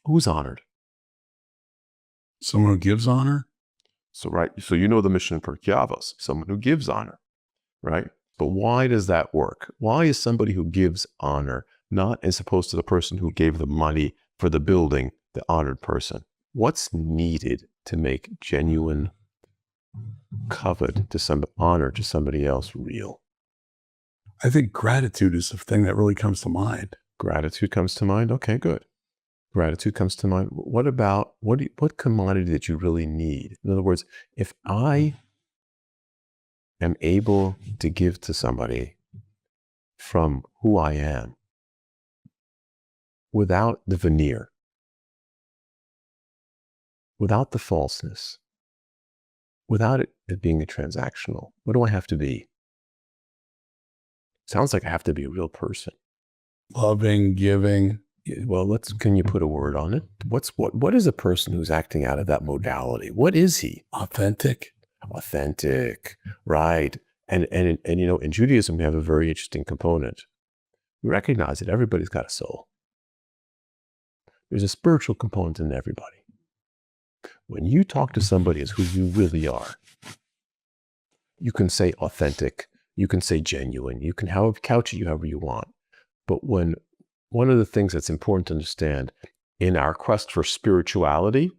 Who's honored? Someone who gives honor? So, right. So you know the mission for Avos, someone who gives honor, right? But why does that work? Why is somebody who gives honor not as opposed to the person who gave the money for the building, the honored person? What's needed to make genuine covet to some honor to somebody else real? I think gratitude is the thing that really comes to mind. Gratitude comes to mind. Okay, good. Gratitude comes to mind. What about, what commodity that you really need? In other words, if I am able to give to somebody from who I am without the veneer, without the falseness, without it being a transactional, what do I have to be? Sounds like I have to be a real person. Loving, giving. Well, can you put a word on it? What is a person who's acting out of that modality? What is he? Authentic. Authentic, right. And you know, in Judaism, we have a very interesting component. We recognize that everybody's got a soul. There's a spiritual component in everybody. When you talk to somebody as who you really are, you can say authentic, you can say genuine, you can couch it however you want. But one of the things that's important to understand in our quest for spirituality,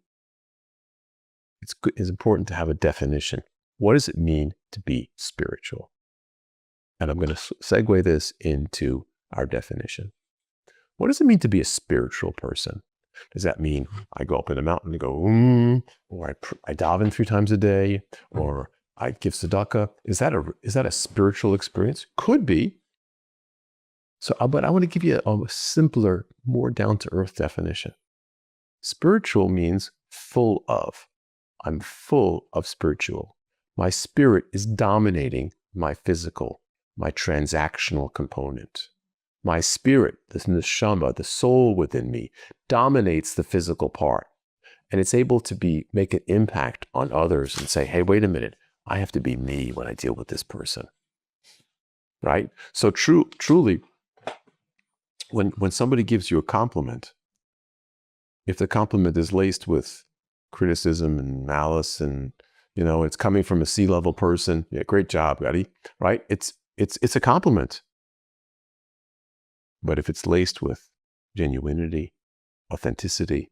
it's important to have a definition. What does it mean to be spiritual? And I'm going to segue this into our definition. What does it mean to be a spiritual person? Does that mean I go up in a mountain and go, or I daven 3 times a day, or I give tzedakah? Is that a spiritual experience? Could be. So, but I want to give you a simpler, more down-to-earth definition. Spiritual means full of. I'm full of spiritual. My spirit is dominating my physical, my transactional component. My spirit, the neshama, the soul within me, dominates the physical part. And it's able to make an impact on others and say, hey, wait a minute, I have to be me when I deal with this person. Right? So truly, when somebody gives you a compliment, if the compliment is laced with criticism and malice and, you know, it's coming from a C-level person, yeah, great job, buddy, right? It's a compliment. But if it's laced with genuinity, authenticity,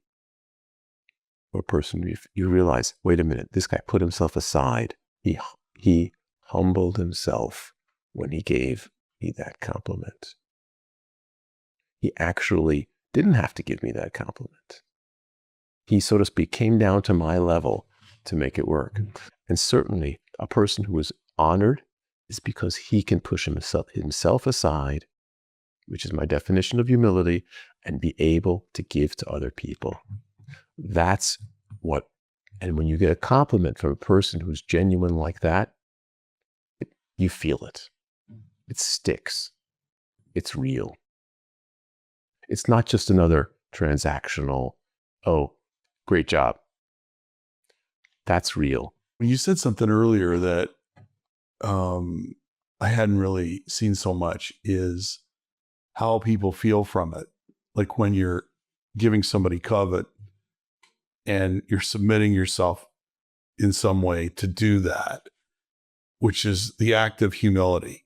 or a person, you realize, wait a minute, this guy put himself aside. He humbled himself when he gave me that compliment. He actually didn't have to give me that compliment. He, so to speak, came down to my level to make it work. And certainly a person who is honored is because he can push himself aside, which is my definition of humility, and be able to give to other people. That's what, and when you get a compliment from a person who's genuine like that, you feel it. It sticks. It's real. It's not just another transactional, oh, great job. That's real. You said something earlier that I hadn't really seen so much, is how people feel from it. Like when you're giving somebody covet and you're submitting yourself in some way to do that, which is the act of humility.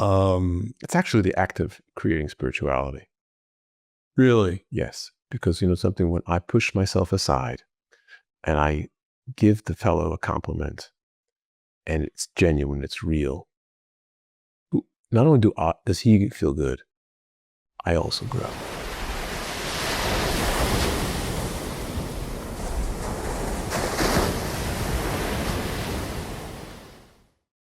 It's actually the act of creating spirituality. Really? Yes. Because, you know, something, when I push myself aside and I give the fellow a compliment and it's genuine, it's real, not only does he feel good, I also grow.